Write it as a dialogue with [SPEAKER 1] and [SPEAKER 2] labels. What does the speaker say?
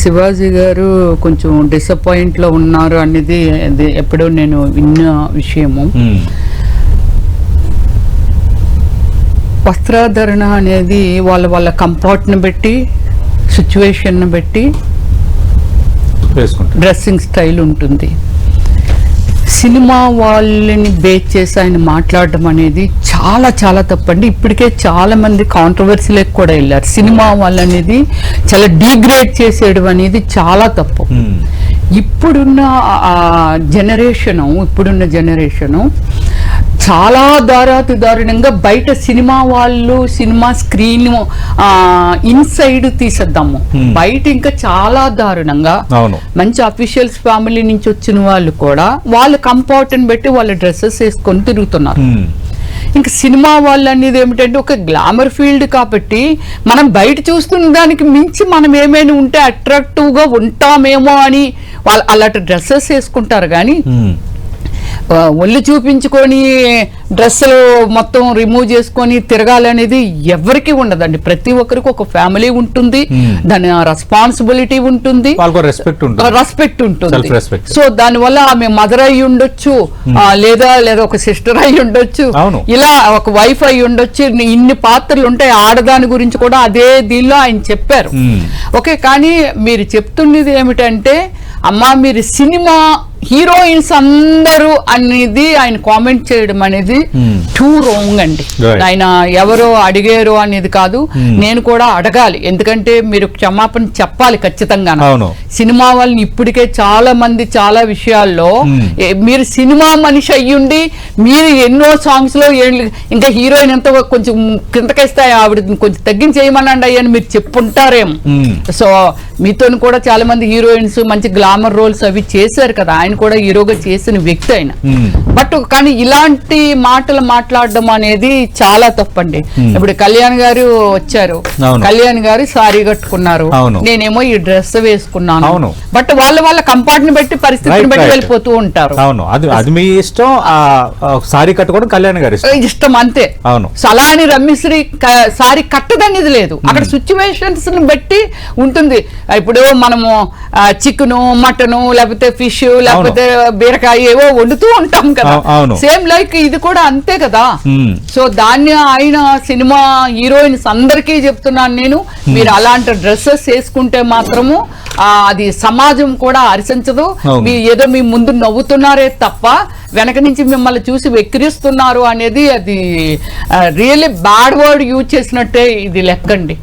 [SPEAKER 1] శివాజీ గారు కొంచెం డిసప్పాయింట్ లో ఉన్నారు అనేది ఎప్పుడో నేను విన్న విషయము. వస్త్రాధరణ అనేది వాళ్ళ కంఫర్ట్ని బట్టి, సిచ్యువేషన్ని బట్టి డ్రెస్సింగ్ స్టైల్ ఉంటుంది. సినిమా వాళ్ళని బేస్ చేసి ఆయన మాట్లాడడం అనేది చాలా చాలా తప్పండి. ఇప్పటికే చాలా మంది కాంట్రవర్సీలకు కూడా వెళ్ళారు. సినిమా వాళ్ళనేది చాలా డీగ్రేడ్ చేసేయడం అనేది చాలా తప్పు. ఇప్పుడున్న జనరేషను చాలా దారుణంగా బయట సినిమా వాళ్ళు సినిమా స్క్రీన్ ఇన్సైడ్ తీసేద్దాము. బయట ఇంకా చాలా దారుణంగా మంచి అఫీషియల్స్ ఫ్యామిలీ నుంచి వచ్చిన వాళ్ళు కూడా వాళ్ళ కంఫర్ట్ ని బట్టి వాళ్ళ డ్రెస్సెస్ వేసుకొని తిరుగుతున్నారు. ఇంకా సినిమా వాళ్ళు అనేది ఏమిటంటే ఒక గ్లామర్ ఫీల్డ్ కాబట్టి మనం బయట చూస్తున్న దానికి మించి మనం ఏమైనా ఉంటే అట్రాక్టివ్ గా ఉంటామేమో అని వాళ్ళు అలాంటి డ్రెస్సెస్ వేసుకుంటారు. కానీ ఒళ్ళు చూపించుకొని డ్రెస్సులు మొత్తం రిమూవ్ చేసుకొని తిరగాలనేది ఎవరికి ఉండదండి. ప్రతి ఒక్కరికి ఒక ఫ్యామిలీ ఉంటుంది, దాని రెస్పాన్సిబిలిటీ ఉంటుంది, రెస్పెక్ట్ ఉంటుంది. సో దానివల్ల ఆమె మదర్ అయి ఉండొచ్చు, లేదా ఒక సిస్టర్ అయి ఉండొచ్చు, ఇలా ఒక వైఫ్ అయి ఉండొచ్చు. ఇన్ని పాత్రలు ఉంటాయి. ఆడదాని గురించి కూడా అదే దీనిలో ఆయన చెప్పారు. ఓకే, కానీ మీరు చెప్తున్నది ఏమిటంటే అమ్మా మీరు సినిమా హీరోయిన్స్ అందరూ అనేది ఆయన కామెంట్ చేయడం అనేది టూ రాంగ్ అండి. ఆయన ఎవరో అడిగారు అనేది కాదు, నేను కూడా అడగాలి. ఎందుకంటే మీరు క్షమాపణ చెప్పాలి ఖచ్చితంగా. సినిమా వాళ్ళని ఇప్పటికే చాలా మంది చాలా విషయాల్లో మీరు సినిమా మనిషి అయ్యుండి మీరు ఎన్నో సాంగ్స్ లో ఇంకా హీరోయిన్ ఎంత కొంచెం కిందకేస్తే ఆవిడ కొంచెం తగ్గించేయమనండి అయ్యని మీరు చెప్పుంటారేమో. సో మీతో కూడా చాలా మంది హీరోయిన్స్ మంచి గ్లామర్ రోల్స్ అవి చేశారు కదా, ఆయన కూడా హీరోగా చేసిన వ్యక్తి ఆయన. బట్ కానీ ఇలాంటి మాటలు మాట్లాడడం అనేది చాలా తప్పండి. ఇప్పుడు కళ్యాణ్ గారు వచ్చారు, కళ్యాణ్ గారు సారీ కట్టుకున్నారు, నేనేమో ఈ డ్రెస్ వేసుకున్నాను. బట్ వాళ్ళ కంఫర్ట్ ని బట్టి పరిస్థితిని బట్టి వెళ్ళిపోతూ ఉంటారు.
[SPEAKER 2] అది మీ ఇష్టం. సారీ కట్టుకోవడం కళ్యాణ్ గారి
[SPEAKER 1] ఇష్టం అంతే. అలా అని రమ్యశ్రీ సారీ కట్టదనేది లేదు. అక్కడ సిచ్యువేషన్స్ ని బట్టి ఉంటుంది. ఇప్పుడు మనము చికెను, మటను, లేకపోతే ఫిష్, లేకపోతే బీరకాయ ఏవో వండుతూ ఉంటాం కదా, సేమ్ లైక్ ఇది కూడా అంతే కదా. సో దాన్ని ఆయన సినిమా హీరోయిన్స్ అందరికీ చెప్తున్నాను నేను, మీరు అలాంటి డ్రెస్సెస్ వేసుకుంటే మాత్రము అది సమాజం కూడా హర్షించదు. ఏదో మీ ముందు నవ్వుతున్నారే తప్ప వెనక నుంచి మిమ్మల్ని చూసి వెక్కిరిస్తున్నారు అనేది అది రియల్లీ బ్యాడ్ వర్డ్ యూజ్ చేసినట్టే ఇది లెక్కండి.